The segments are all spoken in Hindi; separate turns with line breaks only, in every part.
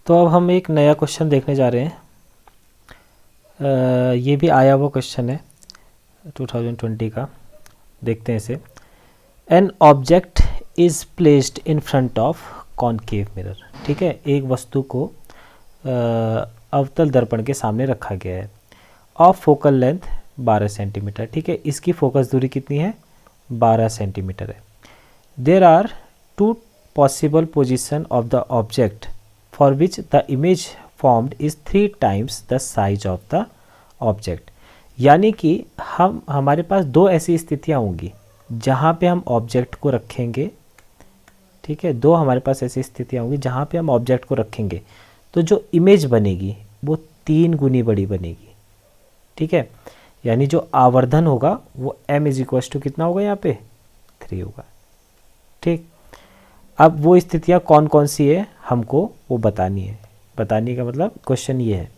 तो अब हम एक नया क्वेश्चन देखने जा रहे हैं। ये भी आया हुआ क्वेश्चन है 2020 का। देखते हैं इसे। An object is placed in front of concave mirror. ठीक है, एक वस्तु को अवतल दर्पण के सामने रखा गया है। Of focal length 12 centimetre. ठीक है, इसकी फोकस दूरी कितनी है? 12 सेंटीमीटर है। There are two possible position of the object for which the image formed is 3 times the size of the object. यानी कि हमारे पास दो ऐसी स्थितियाँ होंगी जहाँ पे हम ऑब्जेक्ट को रखेंगे। ठीक है, दो हमारे पास ऐसी स्थितियाँ होंगी जहाँ पे हम ऑब्जेक्ट को रखेंगे तो जो इमेज बनेगी वो 3 गुनी बड़ी बनेगी। ठीक है, यानी जो आवर्धन होगा वो m इज इक्वल टू कितना होगा? यहाँ पे 3 होगा। ठीक, अब वो स्थितियाँ कौन कौन सी है हमको वो बतानी है। बताने का मतलब क्वेश्चन ये है,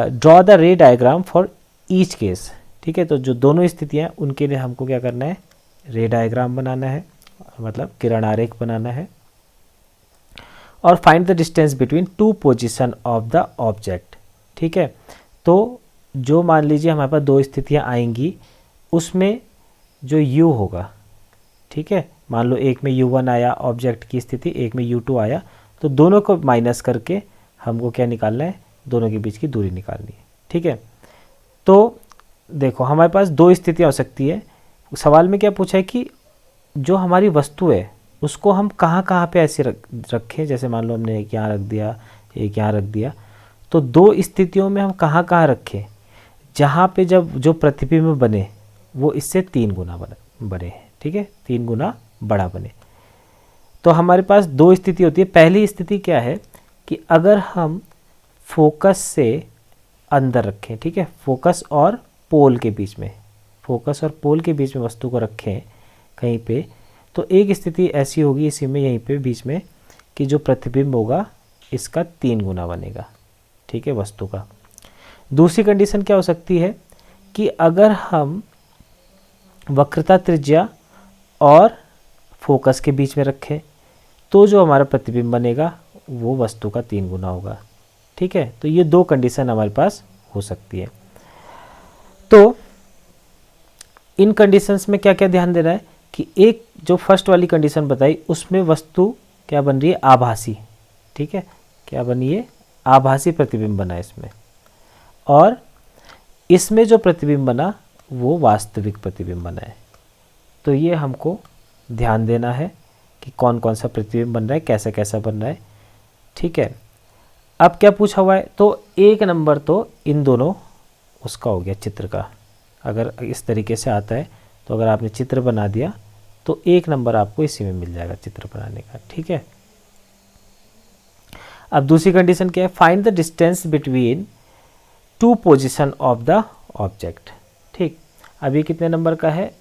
ड्रॉ द रे डायग्राम फॉर ईच केस। ठीक है, तो जो दोनों स्थितियाँ उनके लिए हमको क्या करना है? रे डायग्राम बनाना है, मतलब किरण आरेख बनाना है। और find the distance between 2 position of the object. ठीक है, तो जो मान लीजिए हमारे पास दो स्थितियाँ आएंगी, उसमें जो u होगा, ठीक है, मान लो एक में u1 आया ऑब्जेक्ट की स्थिति, एक में u2 आया, तो दोनों को माइनस करके हमको क्या निकालना है? दोनों के बीच की दूरी निकालनी है। ठीक है, तो देखो हमारे पास दो स्थितियाँ हो सकती है। सवाल में क्या पूछा है कि जो हमारी वस्तु है उसको हम कहाँ कहाँ पे ऐसे रखें। जैसे मान लो हमने एक यहाँ रख दिया, एक यहाँ रख दिया, तो दो स्थितियों में हम कहाँ कहाँ रखें जहाँ पे जब जो प्रतिबिंब बने वो इससे 3 गुना बड़े। ठीक है, 3 गुना बड़ा बने। तो हमारे पास दो स्थिति होती है। पहली स्थिति क्या है कि अगर हम फोकस से अंदर रखें, ठीक है, फोकस और पोल के बीच में, फोकस और पोल के बीच में वस्तु को रखें कहीं पे, तो एक स्थिति ऐसी होगी इसी में यहीं पे बीच में कि जो प्रतिबिंब होगा इसका 3 गुना बनेगा। ठीक है, वस्तु का। दूसरी कंडीशन क्या हो सकती है कि अगर हम वक्रता त्रिज्या और फोकस के बीच में रखें तो जो हमारा प्रतिबिंब बनेगा वो वस्तु का 3 गुना होगा। ठीक है, तो ये दो कंडीशन हमारे पास हो सकती है। तो इन कंडीशंस में क्या क्या ध्यान देना है कि एक जो फर्स्ट वाली कंडीशन बताई उसमें वस्तु क्या बन रही है? आभासी। ठीक है, क्या बनी है? आभासी प्रतिबिंब बना है इसमें। और इसमें जो प्रतिबिंब बना वो वास्तविक प्रतिबिंब बना है। तो ये हमको ध्यान देना है कि कौन कौन सा प्रतिबिंब बन रहा है, कैसा कैसा बन रहा है। ठीक है, अब क्या पूछा हुआ है? तो 1 नंबर तो इन दोनों उसका हो गया, चित्र का। अगर इस तरीके से आता है तो अगर आपने चित्र बना दिया तो 1 नंबर आपको इसी में मिल जाएगा चित्र बनाने का। ठीक है, अब दूसरी कंडीशन क्या है? Find the distance between 2 position of the object. ठीक, अब ये कितने नंबर का है?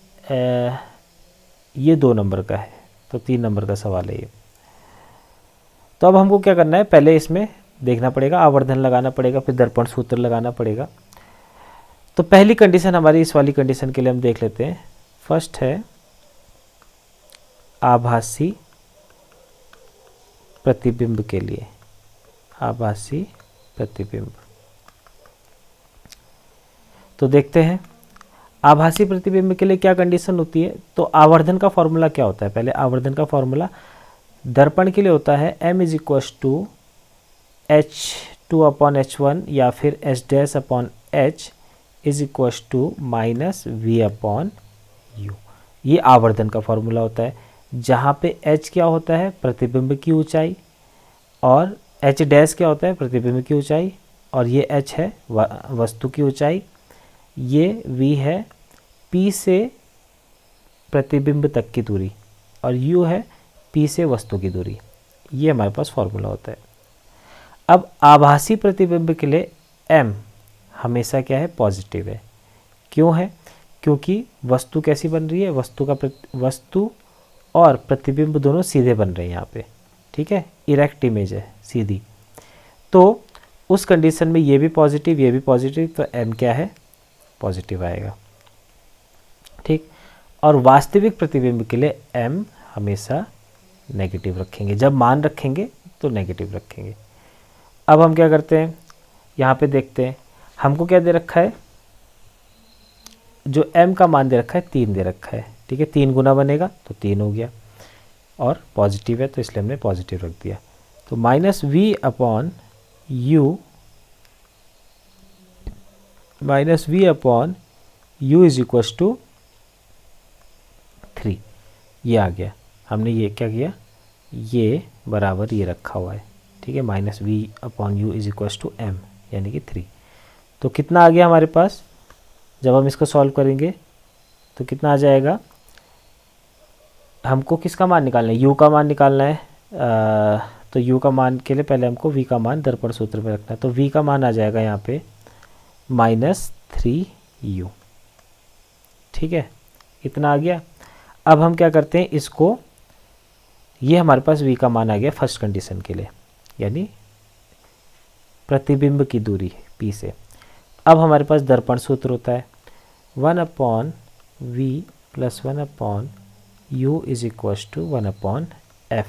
ये 2 नंबर का है, तो 3 नंबर का सवाल है ये। तो अब हमको क्या करना है? पहले इसमें देखना पड़ेगा, आवर्धन लगाना पड़ेगा, फिर दर्पण सूत्र लगाना पड़ेगा। तो पहली कंडीशन हमारी इस वाली कंडीशन के लिए हम देख लेते हैं। फर्स्ट है आभासी प्रतिबिंब के लिए, आभासी प्रतिबिंब। तो देखते हैं आभासी प्रतिबिंब के लिए क्या कंडीशन होती है। तो आवर्धन का फॉर्मूला क्या होता है? पहले आवर्धन का फॉर्मूला दर्पण के लिए होता है m is equal to h2/h1 या फिर h'/h is equal to -v/u। ये आवर्धन का फॉर्मूला होता है, जहाँ पे h क्या होता है? प्रतिबिंब की ऊंचाई, और h' क्या होता है? प्रतिबिंब की ऊंचाई, और ये h है वस्तु की ऊंचाई, ये v है p से प्रतिबिंब तक की दूरी, और u है p से वस्तु की दूरी। ये हमारे पास फॉर्मूला होता है। अब आभासी प्रतिबिंब के लिए m हमेशा क्या है? पॉजिटिव है। क्यों है? क्योंकि वस्तु कैसी बन रही है? वस्तु और प्रतिबिंब दोनों सीधे बन रहे हैं यहाँ पे। ठीक है, इरेक्ट इमेज है, सीधी। तो उस कंडीशन में ये भी पॉजिटिव, ये भी पॉजिटिव, तो m क्या है? पॉजिटिव आएगा। ठीक, और वास्तविक प्रतिबिंब के लिए m हमेशा नेगेटिव रखेंगे। जब मान रखेंगे तो नेगेटिव रखेंगे। अब हम क्या करते हैं, यहाँ पे देखते हैं हमको क्या दे रखा है, जो m का मान दे रखा है 3 दे रखा है, ठीक है, 3 गुना बनेगा तो 3 हो गया, और पॉजिटिव है तो इसलिए हमने पॉजिटिव रख दिया। तो minus v upon u is equals to 3, ये आ गया। हमने ये क्या किया, ये बराबर ये रखा हुआ है, ठीक है, minus v upon u is equals to m यानी कि 3। तो कितना आ गया हमारे पास, जब हम इसको सॉल्व करेंगे तो कितना आ जाएगा, हमको किसका मान निकालना है, u का मान निकालना है। तो u का मान के लिए पहले हमको v का मान दर्पण सूत्र में रखना है। तो v का मान आ जाएगा यहाँ पे -3u, ठीक है, इतना आ गया। अब हम क्या करते हैं, इसको, ये हमारे पास v का मान आ गया फर्स्ट कंडीशन के लिए, यानी प्रतिबिंब की दूरी p से। अब हमारे पास दर्पण सूत्र होता है 1/v + 1/u is equals to 1/f।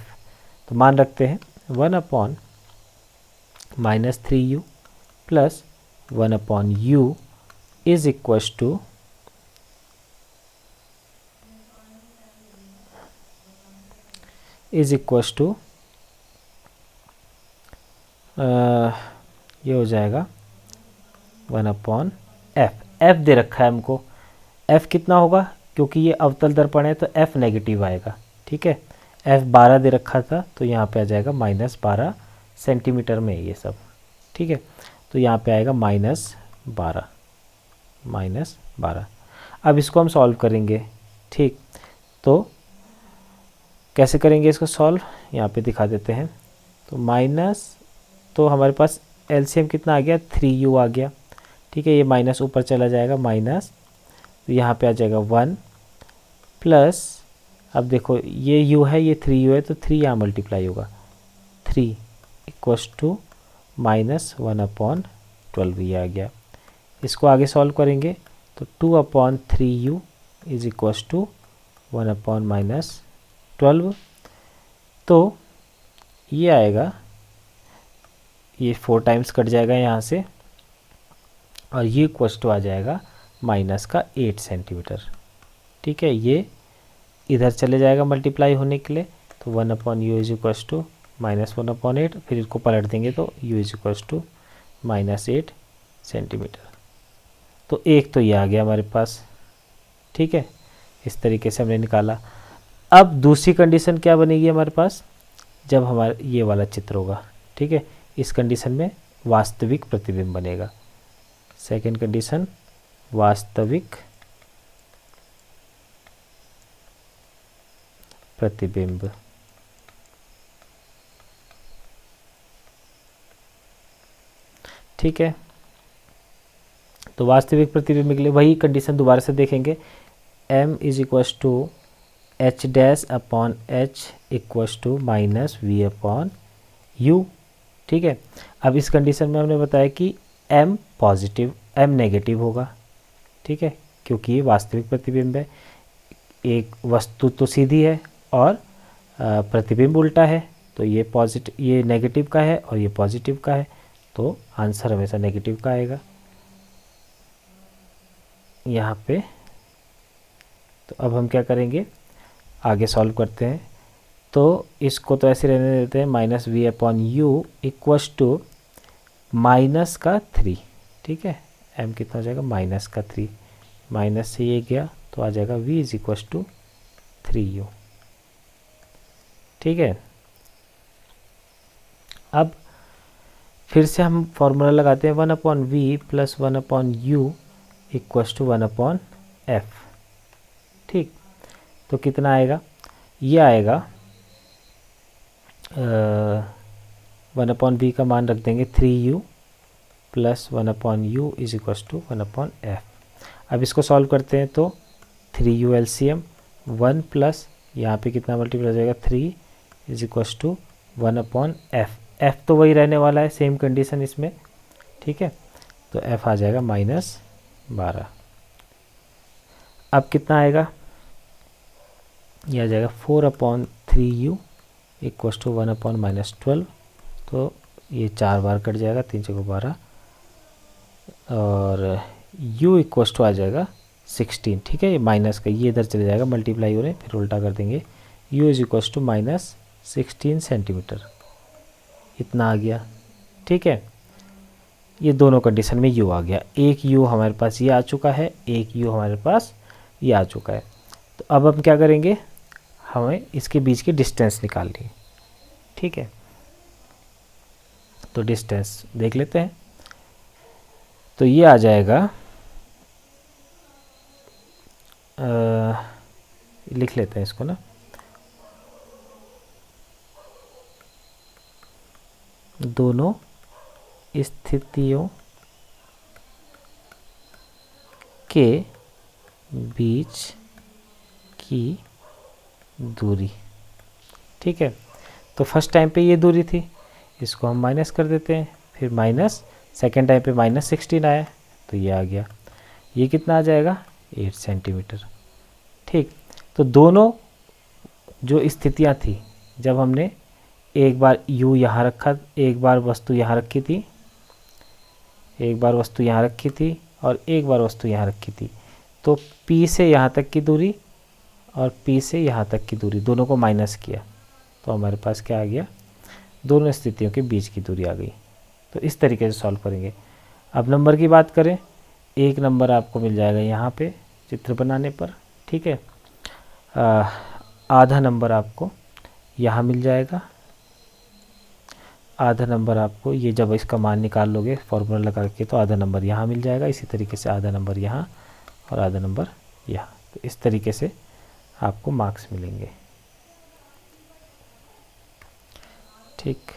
तो मान रखते हैं 1/-3u + 1/u is equals to ये हो जाएगा 1/f। f दे रखा है हमको, f कितना होगा, क्योंकि ये अवतल दर्पण है तो f नेगेटिव आएगा, ठीक है। f 12 दे रखा था तो यहाँ पे आ जाएगा -12 सेंटीमीटर में ये सब, ठीक है। तो यहाँ पे आएगा -12। अब इसको हम सॉल्व करेंगे, ठीक। तो कैसे करेंगे इसको सॉल्व, यहाँ पे दिखा देते हैं। तो हमारे पास एलसीएम कितना आ गया, 3u आ गया, ठीक है। ये माइनस ऊपर चला जाएगा माइनस, तो यहाँ पे आ जाएगा 1 प्लस, अब देखो ये u है ये 3u है तो 3 यहाँ मल्टीप्लाई होगा, 3 इक्वस टू -1/12 ये आ गया। इसको आगे सॉल्व करेंगे तो 2/3u इज इक्वस टू 1/-12। तो ये आएगा, ये 4 टाइम्स कट जाएगा यहाँ से, और ये इक्वस टू आ जाएगा -8 सेंटीमीटर, ठीक है। ये इधर चले जाएगा मल्टीप्लाई होने के लिए, तो 1/u इज इक्वस टू -1/8, फिर इसको पलट देंगे तो u is equals to -8 centimetre. तो एक तो ये आ गया हमारे पास, ठीक है। इस तरीके से हमने निकाला। अब दूसरी कंडीशन क्या बनेगी हमारे पास, जब हमारा ये वाला चित्र होगा, ठीक है, इस कंडीशन में वास्तविक प्रतिबिंब बनेगा। सेकंड कंडीशन, वास्तविक प्रतिबिंब, ठीक है। तो वास्तविक प्रतिबिंब के लिए वही कंडीशन दोबारा से देखेंगे, m is equals to h'/h equals to -v/u, ठीक है। अब इस कंडीशन में हमने बताया कि m पॉजिटिव, m नेगेटिव होगा, ठीक है, क्योंकि ये वास्तविक प्रतिबिंब है। एक वस्तु तो सीधी है और प्रतिबिंब उल्टा है, तो ये पॉजिटिव, ये नेगेटिव का है और ये पॉजिटिव का है, तो आंसर हमेशा नेगेटिव का आएगा यहाँ पे। तो अब हम क्या करेंगे, आगे सॉल्व करते हैं। तो इसको तो ऐसे रहने देते हैं, -v/u इक्वस टू -3, ठीक है। m कितना हो जाएगा, -3, माइनस से ये गया तो आ जाएगा v is equals to 3u, ठीक है। अब फिर से हम फॉर्मूला लगाते हैं 1/v + 1/u equals to 1/f, ठीक। तो कितना आएगा, ये आएगा 1/v का मान रख देंगे 3u + 1/u is equals to 1/f। अब इसको सॉल्व करते हैं तो 3u एलसीएम 1 प्लस यहाँ पे कितना मल्टीप्लाई हो जाएगा 3 is equals to 1/f। f तो वही रहने वाला है, सेम कंडीशन इसमें, ठीक है। तो f आ जाएगा -12। अब कितना आएगा, यह आ जाएगा 4/3u इक्वस टू 1/-12 तो ये 4 बार कट जाएगा, 3 चौको 12 और u इक्वस टू आ जाएगा 16। ठीक है, ये माइनस का ये इधर चले जाएगा, मल्टीप्लाई हो रहे फिर उल्टा कर देंगे, u is equals to minus 16 centimetre, इतना आ गया। ठीक है, ये दोनों कंडीशन में u आ गया। एक u हमारे पास ये आ चुका है, एक u हमारे पास ये आ चुका है। तो अब हम क्या करेंगे, हमें इसके बीच की डिस्टेंस निकालनी है। ठीक है, तो डिस्टेंस देख लेते हैं। तो ये आ जाएगा लिख लेते हैं इसको ना, दोनों स्थितियों के बीच की दूरी। ठीक है, तो फर्स्ट टाइम पे ये दूरी थी, इसको हम माइनस कर देते हैं, फिर माइनस सेकेंड टाइम पे माइनस 16 आया तो ये आ गया, ये कितना आ जाएगा 8 सेंटीमीटर। ठीक, तो दोनों जो स्थितियां थी, जब हमने एक बार u यहाँ रखा, एक बार वस्तु यहाँ रखी थी, एक बार वस्तु यहाँ रखी थी और एक बार वस्तु यहाँ रखी थी, तो P से यहाँ तक की दूरी और P से यहाँ तक की दूरी दोनों को माइनस किया तो हमारे पास क्या आ गया, दोनों स्थितियों के बीच की दूरी आ गई। तो इस तरीके से सॉल्व करेंगे। अब नंबर की बात करें, एक नंबर आपको मिल जाएगा यहाँ पे चित्र बनाने पर। ठीक है, आधा नंबर आपको यहाँ मिल जाएगा, आधा नंबर आपको ये जब इसका मान निकाल लोगे फॉर्मूला लगा के तो आधा नंबर यहाँ मिल जाएगा। इसी तरीके से आधा नंबर यहाँ और आधा नंबर यहाँ, तो इस तरीके से आपको मार्क्स मिलेंगे। ठीक।